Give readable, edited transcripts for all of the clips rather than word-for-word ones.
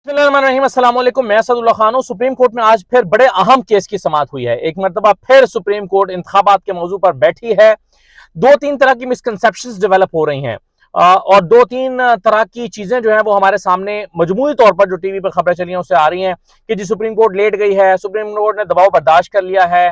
बिस्मिल्लाहिर्रहमानिर्रहीम, अस्सलाम वालेकुम। मैं असदुल्ला खान हूं। सुप्रीम कोर्ट में आज फिर बड़े अहम केस की समाअत हुई है। एक मरतबा फिर सुप्रीम कोर्ट इंतखाबात के मौजू पर बैठी है। दो तीन तरह की मिसकंसेप्शंस डेवलप हो रही हैं और दो तीन तरह की चीजें जो है वो हमारे सामने मजमूई तौर पर जो टीवी पर खबरें चली हैं उससे आ रही हैं कि जी सुप्रीम कोर्ट लेट गई है, सुप्रीम कोर्ट ने दबाव बर्दाश्त कर लिया है।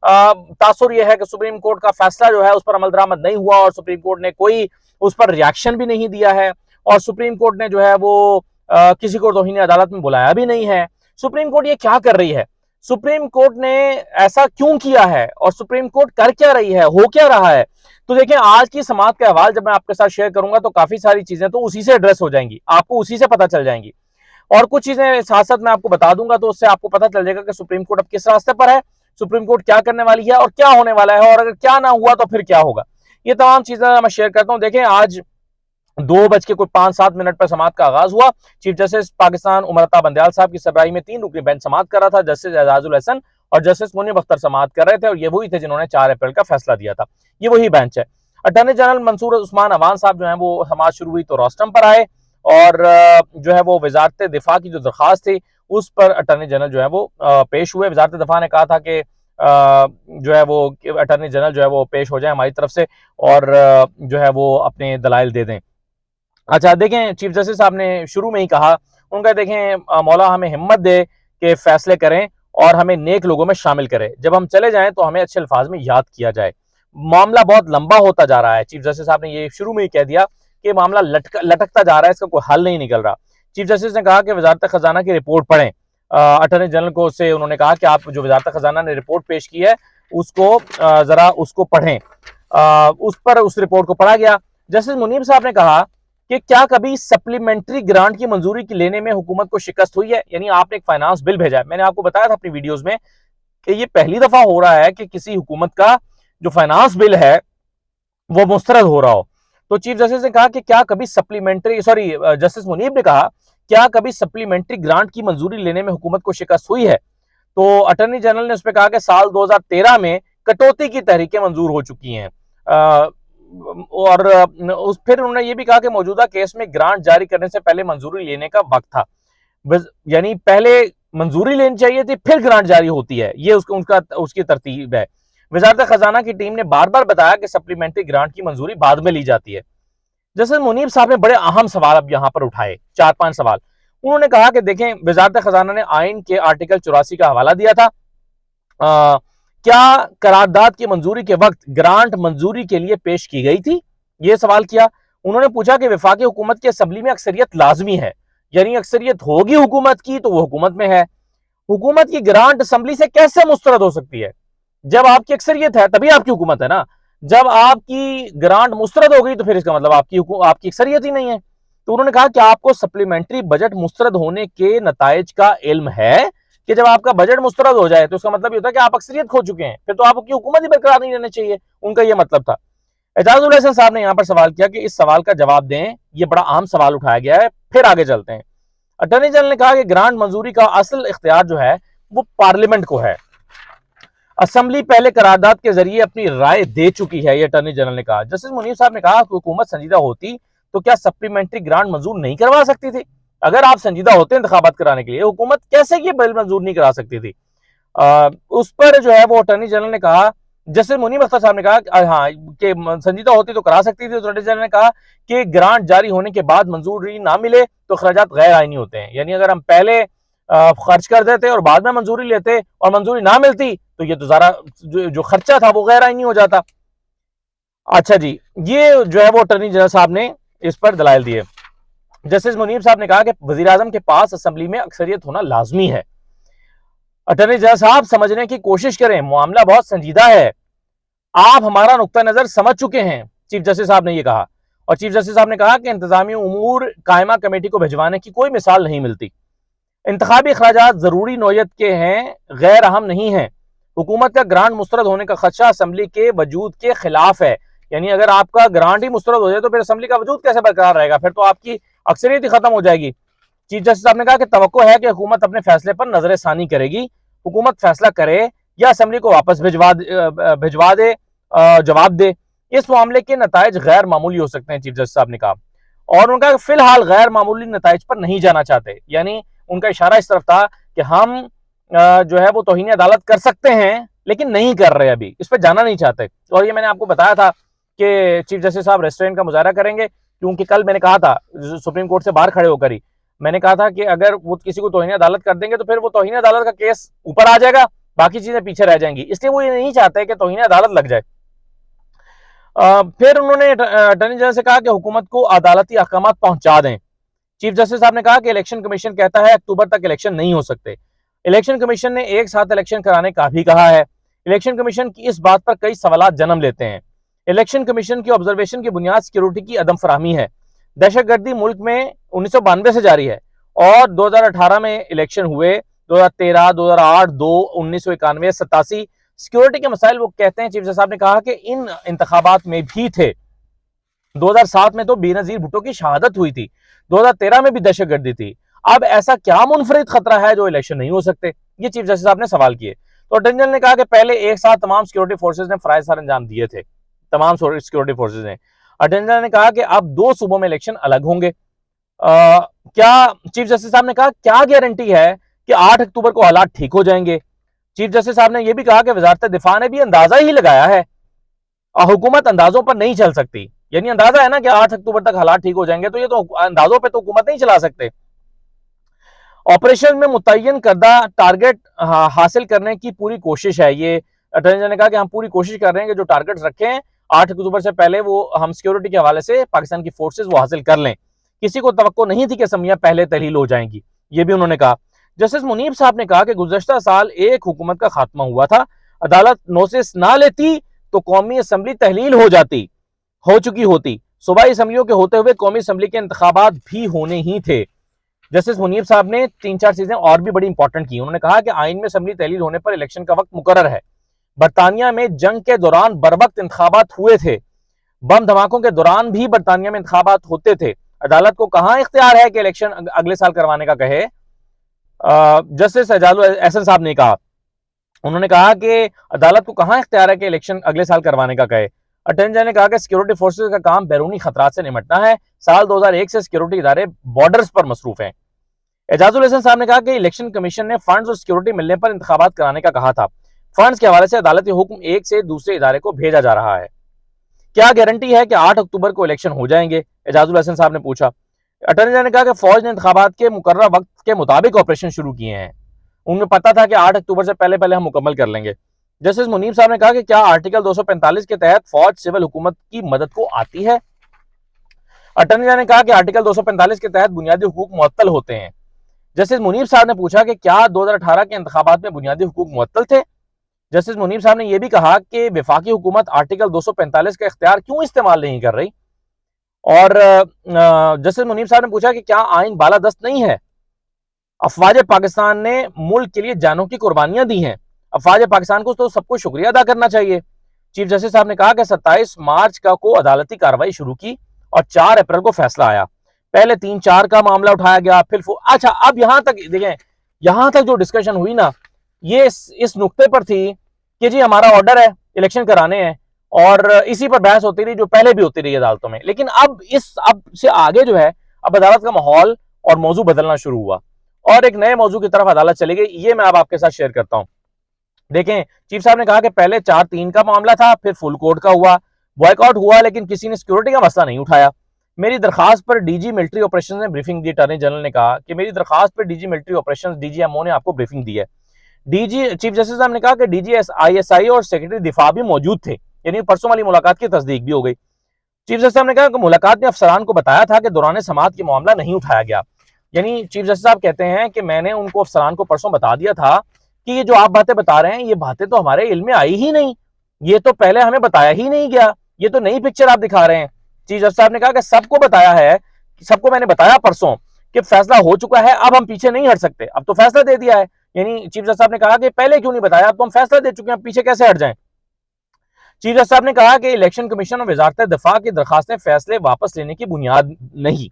तासुर यह है कि सुप्रीम कोर्ट का फैसला जो है उस पर अमल दरामद नहीं हुआ और सुप्रीम कोर्ट ने कोई उस पर रिएक्शन भी नहीं दिया है और सुप्रीम कोर्ट ने जो है वो किसी को तौहीन अदालत में बुलाया भी नहीं है। सुप्रीम कोर्ट ये क्या कर रही है? सुप्रीम कोर्ट ने ऐसा क्यों किया है और सुप्रीम कोर्ट कर क्या रही है, हो क्या रहा है? तो देखें, आज की समाअत का अहवाल जब मैं आपके साथ शेयर करूंगा तो काफी सारी चीजें तो उसी से एड्रेस हो जाएंगी, आपको उसी से पता चल जाएंगी और कुछ चीजें साथ साथ मैं आपको बता दूंगा तो उससे आपको पता चल जाएगा कि सुप्रीम कोर्ट अब किस रास्ते पर है, सुप्रीम कोर्ट क्या करने वाली है और क्या होने वाला है और अगर क्या ना हुआ तो फिर क्या होगा। ये तमाम चीजें मैं शेयर करता हूं। देखें, आज 2:05 पर समाअत का आगाज हुआ। चीफ जस्टिस पाकिस्तान उमर अता बंदयाल साहब की सरबराही में 3 रुकनी बेंच समाअत कर रहा था। जस्टिस एजाजुल हसन और जस्टिस मुनीब अख्तर समाअत कर रहे थे और ये वही थे जिन्होंने 4 अप्रैल का फैसला दिया था। ये वही बेंच है। अटॉर्नी जनरल मंसूर उस्मान अवान साहब जो है वो समाअत शुरू हुई तो रोस्टम पर आए और जो है वो वजारत दिफा की जो दरखास्त थी उस पर अटॉर्नी जनरल जो है वो पेश हुए। वजारत दिफा ने कहा था कि जो है वो अटॉर्नी जनरल जो है वो पेश हो जाए हमारी तरफ से और जो है वो अपने दलाइल दे दें। अच्छा, देखें, चीफ जस्टिस साहब ने शुरू में ही कहा, उनका देखें मौला हमें हिम्मत दे कि फैसले करें और हमें नेक लोगों में शामिल करें। जब हम चले जाएं तो हमें अच्छे अल्फाज में याद किया जाए। मामला बहुत लंबा होता जा रहा है। चीफ जस्टिस साहब ने ये शुरू में ही कह दिया कि मामला लटकता जा रहा है, इसका कोई हल नहीं निकल रहा। चीफ जस्टिस ने कहा कि वजारत खजाना की रिपोर्ट पढ़ें। अटॉर्नी जनरल को से उन्होंने कहा कि आप जो वजारत खजाना ने रिपोर्ट पेश की है उसको जरा उसको पढ़ें। उस पर उस रिपोर्ट को पढ़ा गया। जस्टिस मुनीब साहब ने कहा कि क्या कभी सप्लीमेंट्री ग्रांट की मंजूरी की लेने में हुकूमत को शिकस्त हुई है? यानी आपने एक फाइनेंस बिल भेजा है, मैंने आपको बताया था अपनी वीडियोस में कि ये पहली दफा हो रहा है कि किसी हुकूमत का जो फाइनेंस बिल है वो मुस्तरद हो रहा हो। तो चीफ जस्टिस ने कहा कि क्या कभी जस्टिस मुनीब ने कहा क्या कभी सप्लीमेंट्री ग्रांट की मंजूरी लेने में हुकूमत को शिकस्त हुई है? तो अटॉर्नी जनरल ने उस पर कहा कि साल 2013 में कटौती की तहरीकें मंजूर हो चुकी हैं और फिर उन्होंने ये भी कहा कि मौजूदा केस में ग्रांट जारी करने से पहले मंजूरी लेने का वक्त था। यानी पहले मंजूरी लेनी चाहिए थी फिर ग्रांट जारी होती है, ये उसकी तरतीब है। वजारत खजाना की टीम ने बार बार बताया कि सप्लीमेंट्री ग्रांट की मंजूरी बाद में ली जाती है। जैसे मुनीब साहब ने बड़े अहम सवाल अब यहां पर उठाए, 4-5 सवाल। उन्होंने कहा कि देखें, वजारत खजाना ने आइन के आर्टिकल 84 का हवाला दिया था। क्या करारदाद की मंजूरी के वक्त ग्रांट मंजूरी के लिए पेश की गई थी? यह सवाल किया। उन्होंने पूछा कि वफाकी हुकूमत की असम्बली में अक्सरियत लाजमी है, यानी अक्सरियत होगी हुकूमत की तो वो हुकूमत में है। हुकूमत की ग्रांट असम्बली से कैसे मुस्तरद हो सकती है? जब आपकी अक्सरियत है तभी आपकी हुकूमत है ना। जब आपकी ग्रांट मुस्तरद हो गई तो फिर इसका मतलब आपकी अक्सरियत ही नहीं है। तो उन्होंने कहा कि आपको सप्लीमेंट्री बजट मुस्तरद होने के नताइज का इल्म है कि जब आपका बजट मुस्तरद हो जाए तो उसका मतलब ये होता है कि आप अक्सरियत खो चुके हैं, फिर तो आपकी हुकूमत ही बरकरार नहीं रहनी चाहिए। उनका यह मतलब था। एजाजुल हसन साहब ने यहां पर सवाल किया कि इस सवाल का जवाब दें, यह बड़ा अहम सवाल उठाया गया है, फिर आगे चलते हैं। अटॉर्नी जनरल ने कहा कि ग्रांट मंजूरी का असल इख्तियार जो है वो पार्लियामेंट को है। असम्बली पहले करारदाद के जरिए अपनी राय दे चुकी है, ये अटॉर्नी जनरल ने कहा। जस्टिस मुनीब साहब ने कहा कि हुकूमत संजीदा होती तो क्या सप्लीमेंट्री ग्रांट मंजूर नहीं करवा सकती थी? अगर आप संजीदा होते इंतखाबात कराने के लिए, हुकूमत कैसे ये बिल मंजूर नहीं करा सकती थी? उस पर जो है वो अटॉर्नी जनरल ने कहा, जस्टिस मुनीब अख्तर साहब ने कहा हाँ कि संजीदा होती तो करा सकती थी। तो अटॉर्नी जनरल ने कहा कि ग्रांट जारी होने के बाद मंजूरी ना मिले तो खर्चात गैर आईनी होते हैं। यानी अगर हम पहले खर्च कर देते और बाद में मंजूरी लेते और मंजूरी ना मिलती तो ये तो ज़रा जो खर्चा था वो गैर आईनी हो जाता। अच्छा जी, ये जो है वो अटॉर्नी जनरल साहब ने इस पर दलाइल दिए। जस्टिस मुनीब साहब ने कहा कि वजीर आजम के पास असम्बली में अक्सरियत होना लाजमी है। अटॉर्नी जनरल साहब समझने की कोशिश करें, मामला बहुत संजीदा है, आप हमारा नुक्ता नजर समझ चुके हैं, चीफ जस्टिस साहब ने यह कहा। और चीफ जस्टिस साहब ने कहा कि इंतजामी उमूर कायमा कमेटी को भिजवाने की कोई मिसाल नहीं मिलती। इंतखाबी अखराजात जरूरी नौयत के हैं, गैर अहम नहीं है। हुकूमत का ग्रांट मुस्तरद होने का खदशा असम्बली के वजूद के खिलाफ है। यानी अगर आपका ग्रांट ही मुस्तरद हो जाए तो फिर असम्बली का वजूद कैसे बरकरार रहेगा? फिर तो आपकी अक्सरियत ही खत्म हो जाएगी। चीफ जस्टिस साहब ने कहा कि तवक्को है कि हुकूमत अपने फैसले पर नजर सानी करेगी। हुकूमत फैसला करे या असम्बली को वापस भिजवा दे, जवाब दे, इस मामले के नताइज गैर मामूली हो सकते हैं, चीफ जस्टिस साहब ने कहा। और उनका फिलहाल गैर मामूली नताइज पर नहीं जाना चाहते। यानी उनका इशारा इस तरफ था कि हम जो है वो तौहीन अदालत कर सकते हैं, लेकिन नहीं कर रहे, अभी इस पर जाना नहीं चाहते। और ये मैंने आपको बताया था कि चीफ जस्टिस साहब रेस्टोरेंट का मुजाहरा करेंगे, क्योंकि कल मैंने कहा था सुप्रीम कोर्ट से बाहर खड़े होकर ही मैंने कहा था कि अगर वो किसी को तौहीन अदालत कर देंगे तो फिर वो तौहीन अदालत का केस ऊपर आ जाएगा, बाकी चीजें पीछे रह जाएंगी, इसलिए वो ये नहीं चाहते कि तौहीन अदालत लग जाए। फिर उन्होंने अटॉर्नी जनरल से कहा कि हुकूमत को अदालती अहकाम पहुंचा दें। चीफ जस्टिस साहब ने कहा कि इलेक्शन कमीशन कहता है अक्टूबर तक इलेक्शन नहीं हो सकते। इलेक्शन कमीशन ने एक साथ इलेक्शन कराने का भी कहा है। इलेक्शन कमीशन की इस बात पर कई सवाल जन्म लेते हैं। इलेक्शन कमीशन की ऑब्जर्वेशन की बुनियाद सिक्योरिटी की अदम फराहमी है। दहशतगर्दी मुल्क में 1992 से जारी है और 2018 में इलेक्शन हुए, 2013, 2008, 2, 1991, 87 सिक्योरिटी के मसाइल वो कहते हैं। चीफ जस्टिस साहब ने कहा कि इन इंतखाबात में भी थे। 2007 में तो बेनजीर भुट्टो की शहादत हुई थी, 2013 में भी दहशतगर्दी थी। अब ऐसा क्या मुनफरिद खतरा है जो इलेक्शन नहीं हो सकते? ये चीफ जस्टिस साहब ने सवाल किए। तो अटॉर्नी जनरल ने कहा कि पहले एक साथ तमाम सिक्योरिटी फोर्सेज ने फराइज सर अंजाम दिए थे, तमाम सिक्योरिटी फोर्सेज ने। अटॉर्नी जनरल ने कहा कि अब 2 सूबों में इलेक्शन अलग होंगे। क्या चीफ जस्टिस साहब ने कहा क्या गारंटी है कि 8 अक्टूबर को हालात ठीक हो जाएंगे? चीफ जस्टिस साहब ने यह भी कहा कि वजारत दिफा ने भी अंदाजा ही लगाया है और हुकूमत अंदाजों पर नहीं चल सकती। यानी अंदाजा है ना कि 8 अक्टूबर तक हालात ठीक हो जाएंगे, तो ये तो अंदाजों पे तो हुकूमत नहीं चला सकते। ऑपरेशन में मुतय्यन करदा टारगेट हासिल करने की पूरी कोशिश है। ये अटॉर्नी जनरल ने कहा कि हम पूरी कोशिश कर रहे हैं कि जो टारगेट्स रखे हैं 8 अक्टूबर से पहले वो हम सिक्योरिटी के हवाले से पाकिस्तान की फोर्सेस वो हासिल कर लें। किसी को तवक्को नहीं थी कि असम्बलियां पहले तहलील हो जाएंगी, ये भी उन्होंने कहा। जस्टिस मुनीब साहब ने कहा कि गुज़श्ता साल एक हुकूमत का खात्मा हुआ था, अदालत नोटिस ना लेती तो कौमी असम्बली तहलील हो चुकी होती। सूबाई असम्बलियों के होते हुए कौमी असम्बली के इंतखाबात भी होने ही थे। जस्टिस मुनीब साहब ने 3-4 चीजें और भी बड़ी इंपॉर्टेंट की। उन्होंने कहा कि आइन में असम्बली तहलील होने पर इलेक्शन का वक्त मुकर्रर है। बरतानिया में जंग के दौरान बरवक्त इंतखाबात हुए थे, बम धमाकों के दौरान भी बरतानिया में इंतखाबात होते थे। अदालत को कहां इख्तियार है कि इलेक्शन अगले साल करवाने का कहे? जस्टिस एजाजुल एहसन साहब ने कहा, उन्होंने कहा कि अदालत को कहां इख्तियार है कि इलेक्शन अगले साल करवाने का कहे। अटॉर्नी जनरल ने कहा कि सिक्योरिटी फोर्सेज का काम बैरूनी खतरात से निपटना है। साल 2001 से सिक्योरिटी इदारे बॉर्डर्स पर मसरूफ हैं। एजाजुल एहसन साहब ने कहा कि इलेक्शन कमीशन ने फंड्स और सिक्योरिटी मिलने पर इंतखाबात कराने का कहा था। फंड्स के हवाले से अदालती हुक्म एक से दूसरे इदारे को भेजा जा रहा है। क्या गारंटी है कि 8 अक्टूबर को इलेक्शन हो जाएंगे? एजाजुल एहसन साहब ने पूछा। अटॉर्नी जनरल ने कहा कि फौज ने इंतखाबात के मुकर्रर वक्त के मुताबिक ऑपरेशन शुरू किए हैं। उन्हें पता था कि 8 अक्टूबर से पहले पहले हम मुकम्मल कर लेंगे। जस्टिस मुनीब साहब ने कहा कि क्या आर्टिकल 245 के तहत फौज सिविल हुकूमत की मदद को आती है? अटॉर्नी जनरल ने कहा कि आर्टिकल 245 के तहत बुनियादी हुकूक मुअत्तल होते हैं। जस्टिस मुनीब साहब ने पूछा कि क्या 2018 के इंतखाबात में बुनियादी हुकूक मुअत्तल थे? जस्टिस मुनीब साहब ने यह भी कहा कि वफाकी हुकूमत आर्टिकल 245 का इख्तियार क्यों इस्तेमाल नहीं कर रही? और जस्टिस मुनीब साहब ने पूछा कि क्या आइन बालादस्त नहीं है? अफवाज पाकिस्तान ने मुल्क के लिए जानों की कुर्बानियां दी हैं, अफवाज पाकिस्तान को तो सबको शुक्रिया अदा करना चाहिए। चीफ जस्टिस साहब ने कहा कि 27 मार्च को अदालती कार्रवाई शुरू की और 4 अप्रैल को फैसला आया। पहले 3-4 का मामला उठाया गया, फिर अच्छा, अब यहां तक देखें, यहां तक जो डिस्कशन हुई ना, ये इस नुक्ते पर थी कि जी हमारा ऑर्डर है, इलेक्शन कराने हैं, और इसी पर बहस होती रही जो पहले भी होती रही अदालतों में। लेकिन अब से आगे जो है, अब अदालत का माहौल और मौजू बदलना शुरू हुआ और एक नए मौजू की तरफ अदालत चली गई। ये मैं अब आपके साथ शेयर करता हूं। देखें, चीफ साहब ने कहा कि पहले 4-3 का मामला था, फिर फुल कोर्ट का हुआ, बॉयकॉट हुआ, लेकिन किसी ने सिक्योरिटी का मसला नहीं उठाया। मेरी दरखास्त पर डीजी मिलिट्री ऑपरेशन ने ब्रीफिंग दी। अटॉर्नी जनरल ने कहा कि मेरी दरखास्त पर डीजी मिलिट्री ऑपरेशन डीजीएमओ ने आपको ब्रीफिंग दी है। चीफ जस्टिस साहब ने कहा कि डीजी ISI और सेक्रेटरी दिफा भी मौजूद थे, यानी परसों वाली मुलाकात की तस्दीक भी हो गई। चीफ जस्टिस साहब ने कहा कि मुलाकात में अफसरान को बताया था कि दौरान समाअत की मामला नहीं उठाया गया। यानी चीफ जस्टिस साहब कहते हैं कि मैंने उनको अफसरान को परसों बता दिया था कि ये जो आप बातें बता रहे हैं, ये बातें तो हमारे इल्म में आई ही नहीं, ये तो पहले हमें बताया ही नहीं गया, ये तो नई पिक्चर आप दिखा रहे हैं। चीफ जस्टिस साहब ने कहा कि सबको बताया है, सबको मैंने बताया परसों कि फैसला हो चुका है, अब हम पीछे नहीं हट सकते, अब तो फैसला दे दिया है। यानी चीफ जस्टिस साहब ने कहा कि पहले क्यों नहीं बताया, अब तो हम फैसला दे चुके हैं, पीछे कैसे हट जाएं। चीफ जस्टिस साहब ने कहा कि इलेक्शन कमीशन और वजारत दिफा की दरखास्तें फैसले वापस लेने की बुनियाद नहीं।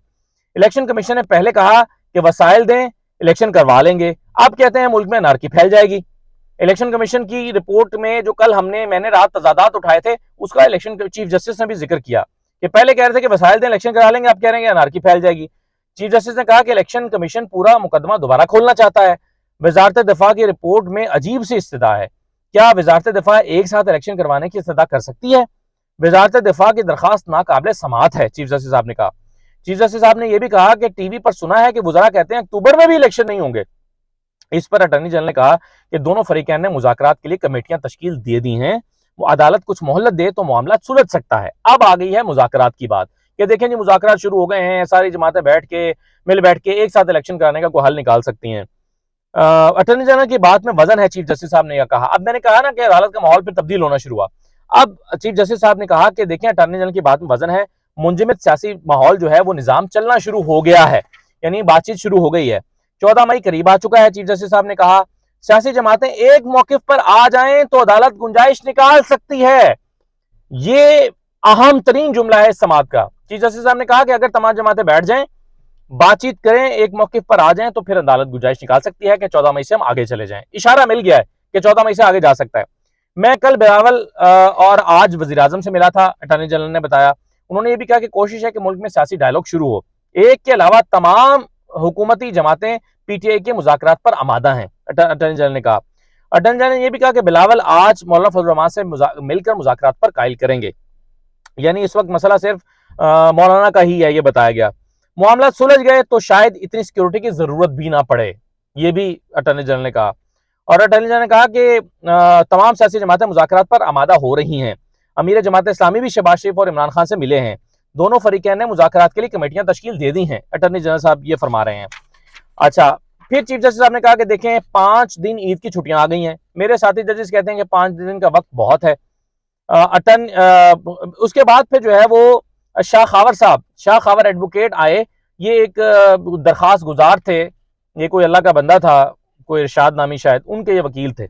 इलेक्शन कमीशन ने पहले कहा कि वसाइल दें, इलेक्शन करवा लेंगे, अब कहते हैं मुल्क में अनारकी फैल जाएगी। इलेक्शन कमीशन की रिपोर्ट में जो कल मैंने रात तजादात उठाए थे, उसका इलेक्शन चीफ जस्टिस ने भी जिक्र किया कि पहले कह रहे थे कि वसाइल दें, इलेक्शन करा लेंगे, अब कह रहे हैं अनारकी फैल जाएगी। चीफ जस्टिस ने कहा कि इलेक्शन कमीशन पूरा मुकदमा दोबारा खोलना चाहता है। वजारत दिफा की रिपोर्ट में अजीब सी इस्तदा है। क्या वजारत दिफा एक साथ इलेक्शन करवाने की इस्तदा कर सकती है? वजारत दिफा की दरखास्त नाकाबिल समाअत है, चीफ जस्टिस साहब ने कहा। चीफ जस्टिस साहब ने यह भी कहा कि टीवी पर सुना है कि वज़रा कहते हैं अक्टूबर में भी इलेक्शन नहीं होंगे। इस पर अटॉर्नी जनरल ने कहा कि दोनों फरीकैन ने मुज़ाकरात के लिए कमेटियां तश्कील दे दी हैं, वो अदालत कुछ मोहलत दे तो मामला सुलझ सकता है। अब आ गई है मुज़ाकरात की बात कि देखें जी मुज़ाकरात शुरू हो गए हैं, सारी जमातें मिल बैठ के एक साथ इलेक्शन कराने का कोई हल निकाल सकती हैं। अटॉर्नी जनरल की बात में वजन है, चीफ जस्टिस साहब ने यह कहा। अब मैंने कहा ना कि अदालत का माहौल फिर तब्दील होना शुरू हुआ। अब चीफ जस्टिस साहब ने कहा कि देखें अटॉर्नी जनरल की बात में वजन है, मुंजमद सियासी माहौल जो है वो निजाम चलना शुरू हो गया है, यानी बातचीत शुरू हो गई है। 14 मई करीब आ चुका है। चीफ जस्टिस साहब ने कहा सियासी जमातें एक मौके पर आ जाएं तो अदालत गुंजाइश निकाल सकती है। ये अहम तरीन जुमला है इस समाअत का। चीफ जस्टिस साहब ने कहा कि अगर तमाम जमातें बैठ जाएं, बातचीत करें, एक मौके पर आ जाएं तो फिर अदालत गुंजाइश निकाल सकती है कि 14 मई से हम आगे चले जाएं। इशारा मिल गया है कि 14 मई से आगे जा सकता है। मैं कल बिलावल और आज वजीर आजम से मिला था। अटॉर्नी जनरल ने बताया, उन्होंने ये भी कहा कि कोशिश है कि मुल्क में सियासी डायलॉग शुरू हो। एक के अलावा तमाम हुकूमती जमातें पीटीआई के मुज़ाकरात पर आमादा हैं, अटॉर्नी जनरल ने कहा। अटॉर्नी जनरल ने यह भी कहा कि बिलावल आज मौलाना फजल रहमान से मिलकर मुज़ाकरात पर कायल करेंगे, यानी इस वक्त मसला सिर्फ मौलाना का ही है, ये बताया गया। मामला सुलझ गए तो शायद इतनी सिक्योरिटी की जरूरत भी ना पड़े, ये भी अटॉर्नी जनरल ने कहा। और अटॉर्नी जनरल ने कहा कि तमाम सियासी जमातें मुज़ाकरात पर आमादा हो रही हैं। अमीर जमात इस्लामी भी शहबाज शरीफ और इमरान खान से मिले हैं। दोनों फरीकैन ने मुज़ाकरात के लिए कमेटियां तश्कील दे दी हैं, अटॉर्नी जनरल साहब ये फरमा रहे हैं। अच्छा, फिर चीफ जस्टिस साहब ने कहा कि देखें 5 दिन ईद की छुट्टियां आ गई हैं। मेरे साथी जजेस कहते हैं कि 5 दिन का वक्त बहुत है। उसके बाद फिर जो है वो शाह खावर एडवोकेट आए। ये एक दरखास्त गुजार थे, ये कोई अल्लाह का बंदा था, कोई इरशाद नामी शायद, उनके ये वकील थे।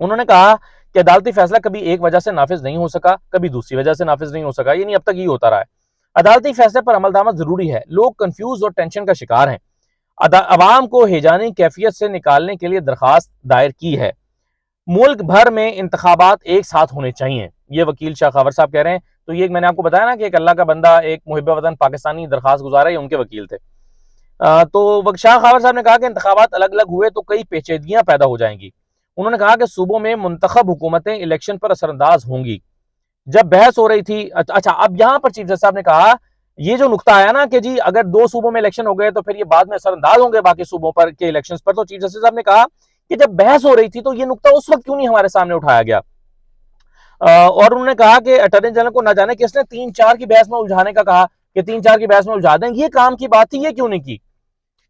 उन्होंने कहा कि अदालती फैसला कभी एक वजह से नाफिज नहीं हो सका, कभी दूसरी वजह से नाफिज नहीं हो सका, यानी अब तक ये होता रहा है। अदालती फैसले पर अमलदामत जरूरी है, लोग कंफ्यूज और टेंशन का शिकार हैं। अवाम को हेजानी कैफियत से निकालने के लिए दरखास्त दायर की है। मुल्क भर में इंतखाबात एक साथ होने चाहिए, ये वकील शाह खावर साहब कह रहे हैं। तो ये मैंने आपको बताया ना कि एक अल्लाह का बंदा, एक मुहिब वतन पाकिस्तानी दरखास्त गुजारा, ये उनके वकील थे। तो शाह खावर साहब ने कहा कि इंतखाबात अलग अलग हुए तो कई पेचीदगियां पैदा हो जाएंगी। उन्होंने कहा कि सूबों में मुंतखब हुकूमतें इलेक्शन पर असरअंदाज होंगी। जब बहस हो रही थी, अच्छा अब यहां पर चीफ जस्टिस साहब ने कहा, ये जो नुकता आया ना कि जी अगर 2 सूबों में इलेक्शन हो गए तो फिर ये बाद में असरअंदाज होंगे बाकी सूबों पर के इलेक्शन पर, तो चीफ जस्टिस साहब ने कहा कि जब बहस हो रही थी तो ये नुकता उस वक्त क्यों नहीं हमारे सामने उठाया गया। और उन्होंने कहा कि अटॉर्नी जनरल को न जाने किसने 3-4 की बहस में उलझाने का कहा कि 3-4 की बहस में उलझा दें, ये काम की बात थी, ये क्यों नहीं की।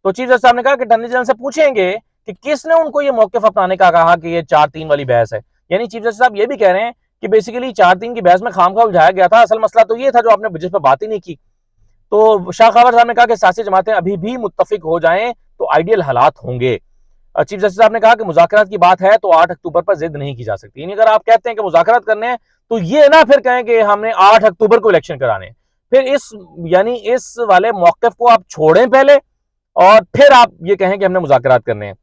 तो चीफ जस्टिस साहब ने कहा कि अटॉर्नी जनरल से पूछेंगे कि किसने उनको ये मौक़िफ़ अपनाने का कहा कि ये 4-3 वाली बहस है। यानी चीफ जस्टिस साहब ये भी कह रहे हैं कि बेसिकली 4-3 की बहस में खामखा उलझाया गया था, असल मसला तो ये था जो आपने जिस पर बात ही नहीं की। तो शाह खावर साहब ने कहा कि सियासी जमातें अभी भी मुत्तफिक हो जाएं तो आइडियल हालात होंगे। चीफ जस्टिस साहब ने कहा कि मुज़ाकरात की बात है तो 8 अक्टूबर पर जिद नहीं की जा सकती। यानी अगर आप कहते हैं कि मुज़ाकरात करने हैं तो ये ना फिर कहें कि हमने 8 अक्टूबर को इलेक्शन कराने हैं, फिर इस वाले मौक़िफ़ को आप छोड़ें पहले और फिर आप ये कहें कि हमने मुज़ाकरात करने हैं।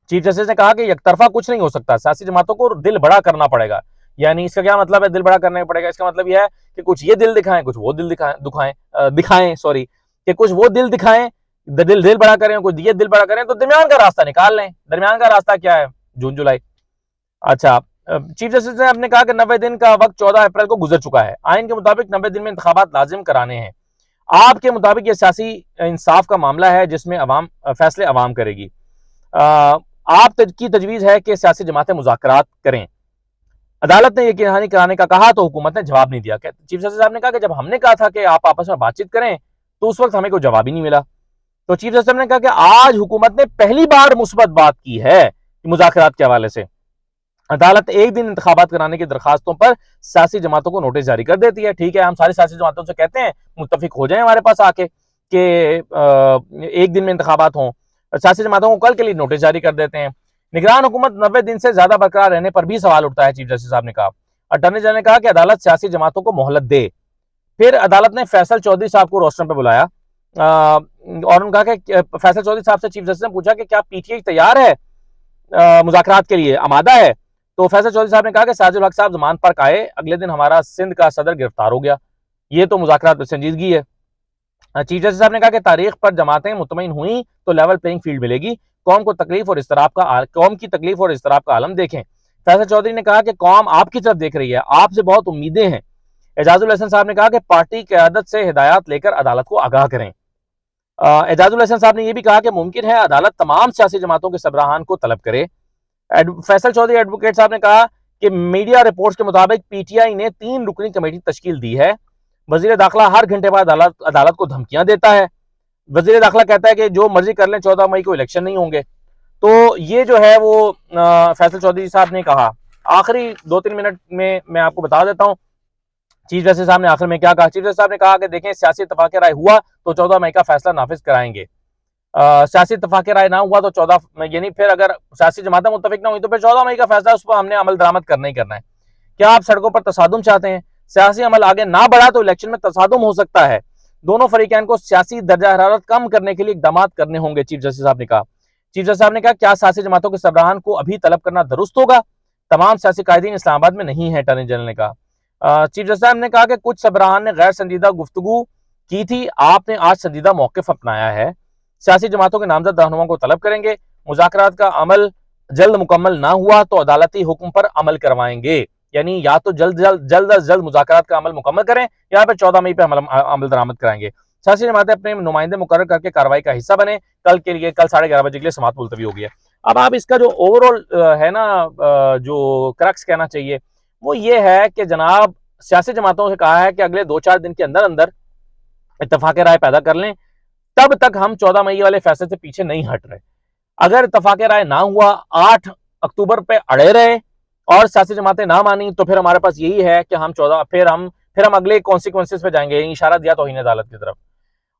चीफ जस्टिस ने कहा कि एकतरफा कुछ नहीं हो सकता, सियासी जमातों को दिल बड़ा करना पड़ेगा। यानी इसका क्या मतलब है दिल बड़ा करना पड़ेगा? इसका मतलब यह है कि कुछ ये दिल दिखाएं, कुछ वो दिल दिखाएं सॉरी, कि कुछ वो दिल दिखाएं, दिल बड़ा करें, कुछ ये दिल बड़ा करें, तो दरमियान का रास्ता निकाल लें। दरमियान का रास्ता क्या है? जून जुलाई। अच्छा, चीफ जस्टिस ने कहा कि 90 दिन का वक्त 14 अप्रैल को गुजर चुका है। आइन के मुताबिक 90 दिन में इंतखाबात लाजिम कराने हैं। आपके मुताबिक ये सियासी इंसाफ का मामला है जिसमें फैसले अवाम करेगी। आपकी तजवीज़ है कि सियासी जमातें मुज़ाकरात करें। अदालत ने यकीन कराने का कहा तो हुकूमत ने जवाब नहीं दिया। चीफ जस्टिस साहब ने कहा कि जब हमने कहा था कि आप आपस में बातचीत करें तो उस वक्त हमें कोई जवाब ही नहीं मिला। तो चीफ जस्टिस ने कहा कि आज हुकूमत ने पहली बार मुस्बत बात की है मुज़ाकरात के हवाले से। अदालत एक दिन इंतखाबात कराने की दरखास्तों पर सियासी जमातों को नोटिस जारी कर देती है। ठीक है, हम सारी सियासी जमातों से कहते हैं मुत्तफिक हो जाए हमारे पास आके कि एक दिन में इंतखाबात हों, सियासी जमातों को कल के लिए नोटिस जारी कर देते हैं। निगरान हुकूमत 90 दिन से ज्यादा बरकरार रहने पर भी सवाल उठता है, चीफ जस्टिस साहब ने कहा। अटॉर्नी जनरल ने कहा कि अदालत सियासी जमातों को मोहलत दे। फिर अदालत ने फैसल चौधरी साहब को रोस्टर पर बुलाया और उन्होंने कहा कि फैसल चौधरी साहब से चीफ जस्टिस ने पूछा कि क्या पीटीआई तैयार है मुज़ाकरात के लिए, आमादा है? तो फैसल चौधरी साहब ने कहा कि साजिद हक साहब जमानत पर आए, अगले दिन हमारा सिंध का सदर गिरफ्तार हो गया। ये तो मुज़ाकरात पर संजीदगी है। चीफ जस्टिस साहब ने कहा कि तारीख पर जमातें मुतमईन हुई तो लेवल प्लेइंग फील्ड मिलेगी, कौम को तकलीफ और इस्तराब का कौम की तकलीफ और इस्तराब का आलम देखें। फैसल चौधरी ने कहा कि कौम आपकी तरफ देख रही है, आपसे बहुत उम्मीदें हैं। एजाजुल हसन साहब ने कहा कि पार्टी क़यादत से हिदायत लेकर अदालत को आगाह करें। एजाजुल हसन साहब ने यह भी कहा कि मुमकिन है अदालत तमाम सियासी जमातों के सबराहान को तलब करे। फैसल चौधरी एडवोकेट साहब ने कहा कि मीडिया रिपोर्ट्स के मुताबिक पीटीआई ने 3 रुकनी कमेटी तश्कील दी है। वजीर दाखिला हर घंटे बाद अदालत को धमकियां देता है। वजीर दाखिला कहता है कि जो मर्जी कर लें, 14 मई को इलेक्शन नहीं होंगे। तो ये जो है वो फैसल चौधरी साहब ने कहा। आखिरी 2-3 मिनट में मैं आपको बता देता हूँ चीफ जस्टिस साहब ने आखिर में क्या कहा। चीफ जस्टिस साहब ने कहा कि देखें, सियासी इत्तफाक राय हुआ तो 14 मई का फैसला नाफिज कराएंगे। सियासी इत्तफाक राय ना हुआ तो 14 मई, यानी फिर अगर सियासी जमातें मुत्तफिक ना हुई तो फिर 14 मई का फैसला उस पर हमने अमल दरामद करना ही करना है। क्या आप सड़कों पर तसादुम चाहते हैं? सियासी अमल आगे ना बढ़ा तो इलेक्शन में तसादुम हो सकता है। दोनों फरीकैन को सियासी दर्जा हरारत कम करने के लिए इकदाम करने होंगे, चीफ जस्टिस साहब ने कहा। चीफ जस्टिस साहब ने कहा, क्या सियासी जमातों के सरबराहान को अभी तलब करना दुरुस्त होगा? तमाम सियासी कायदीन इस्लामाबाद में नहीं है, अटॉर्नी जनरल ने कहा। चीफ जस्टिस साहब ने कहा कि कुछ सरबराहान ने गैर संजीदा गुफ्तगू की थी, आपने आज संजीदा मौक़िफ़ अपनाया है। सियासी जमातों के नामजद रहनुमा को तलब करेंगे। मुज़ाकरात का अमल जल्द मुकम्मल ना हुआ तो अदालती हुक्म पर अमल करवाएंगे। यानी या तो जल्द अज जल्द मुज़ाकरात का अमल मुकम्मल करें या फिर 14 मई पे अमल दरामद कराएंगे। सियासी जमातें अपने नुमाइंदे मुकर्रर करके कार्रवाई का हिस्सा बने। कल 11:30 बजे के लिए समाअत मुलतवी हो गई है। अब आप इसका जो ओवरऑल है ना, जो क्रक्स कहना चाहिए वो ये है कि जनाब सियासी जमातों से कहा है कि अगले 2-4 दिन के अंदर अंदर इत्तफाक राय पैदा कर लें, तब तक हम 14 मई वाले फैसले से पीछे नहीं हट रहे। अगर इत्तफाक राय ना हुआ, 8 अक्टूबर पे अड़े रहे और सियासी जमातें ना मानी, तो फिर हमारे पास यही है कि हम 14 फिर हम अगले कॉन्सिक्वेंसेस पे जाएंगे। इशारा दिया तौहीन अदालत की तरफ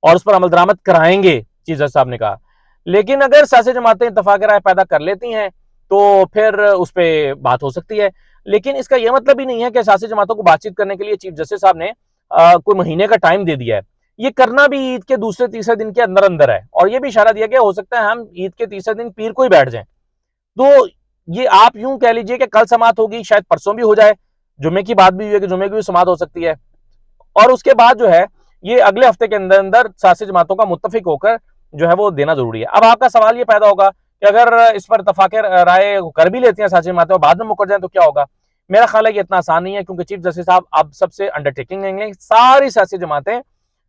और उस पर अमल दरामद कराएंगे, चीफ जस्टिस साहब ने कहा। लेकिन अगर सियासी जमातें इत्तफाक राय पैदा कर लेती हैं तो फिर उस पर बात हो सकती है। लेकिन इसका यह मतलब ही नहीं है कि सियासी जमातों को बातचीत करने के लिए चीफ जस्टिस साहब ने कोई महीने का टाइम दे दिया है। ये करना भी ईद के दूसरे-तीसरे दिन के अंदर अंदर है और ये भी इशारा दिया गया हो सकता है हम ईद के तीसरे दिन पीर को ही बैठ जाएं। तो ये आप यूं कह लीजिए कि कल समाअत होगी, शायद परसों भी हो जाए। जुम्मे की बात भी हुई है कि जुम्मे की भी समाअत हो सकती है और उसके बाद जो है ये अगले हफ्ते के अंदर अंदर सियासी जमातों का मुत्तफिक होकर जो है वो देना जरूरी है। अब आपका सवाल ये पैदा होगा कि अगर इस पर इत्तफाक राय कर भी लेती हैं सियासी जमातें और बाद में मुकर जाए तो क्या होगा? मेरा ख्याल है ये इतना आसान नहीं है, क्योंकि चीफ जस्टिस साहब अब सबसे अंडरटेकिंग लेंगे। सारी सियासी जमातें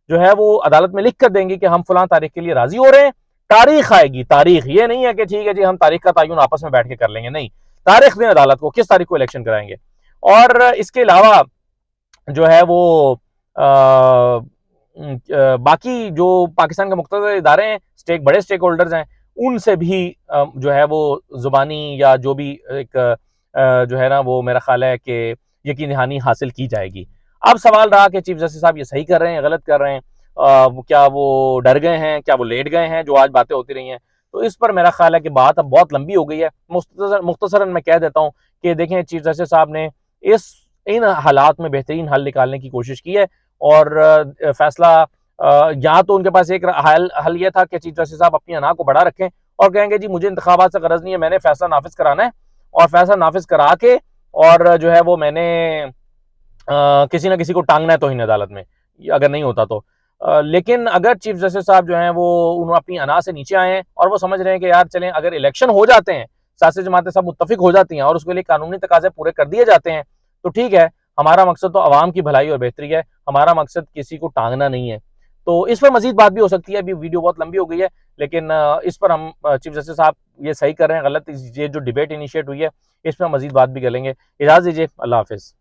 जो है वो अदालत में लिख कर देंगी कि हम फलां तारीख के लिए राजी हो रहे हैं। तारीख आएगी, तारीख, ये नहीं है कि ठीक है जी हम तारीख का तयन आपस में बैठ के कर लेंगे, नहीं। तारीख दें अदालत को, किस तारीख को इलेक्शन कराएंगे। और इसके अलावा जो है वो बाकी जो पाकिस्तान के मुख्तलिफ इदारे हैं, बड़े स्टेक होल्डर्स हैं, उनसे भी जो है वो जुबानी या जो भी एक जो है ना वो मेरा ख्याल है कि यकीन दहानी हासिल की जाएगी। अब सवाल रहा कि चीफ जस्टिस साहब ये सही कर रहे हैं, गलत कर रहे हैं, क्या वो डर गए हैं, क्या वो लेट गए हैं, जो आज बातें होती रही हैं। तो इस पर मेरा ख्याल है कि बात अब बहुत लंबी हो गई है। मुख्तसरन मैं कह देता हूँ कि देखें, चीफ जस्टिस साहब ने इन हालात में बेहतरीन हल निकालने की कोशिश की है और फैसला या तो उनके पास एक हल यह था कि चीफ जस्टिस साहब अपनी अना को बढ़ा रखें और कहेंगे जी मुझे इंतखाबात से गरज नहीं है, मैंने फैसला नाफिज कराना है और फैसला नाफिज करा के और जो है वो मैंने किसी ना किसी को टांगना है तौहीन अदालत में, अगर नहीं होता तो। लेकिन अगर चीफ जस्टिस साहब जो हैं वो उन्होंने अपनी अना से नीचे आए हैं और वो समझ रहे हैं कि यार चलें, अगर इलेक्शन हो जाते हैं, सियासी जमातें सब मुत्तफिक हो जाती हैं और उसके लिए कानूनी तकाजे पूरे कर दिए जाते हैं, तो ठीक है, हमारा मकसद तो अवाम की भलाई और बेहतरी है, हमारा मकसद किसी को टांगना नहीं है। तो इस पर मजीद बात भी हो सकती है। अभी वीडियो बहुत लंबी हो गई है, लेकिन इस पर हम चीफ जस्टिस साहब ये सही कर रहे हैं, गलत, ये जो डिबेट इनिशिएट हुई है इस पर मजीद बात भी करेंगे। इजाज़त दीजिए, अल्लाह हाफिज़।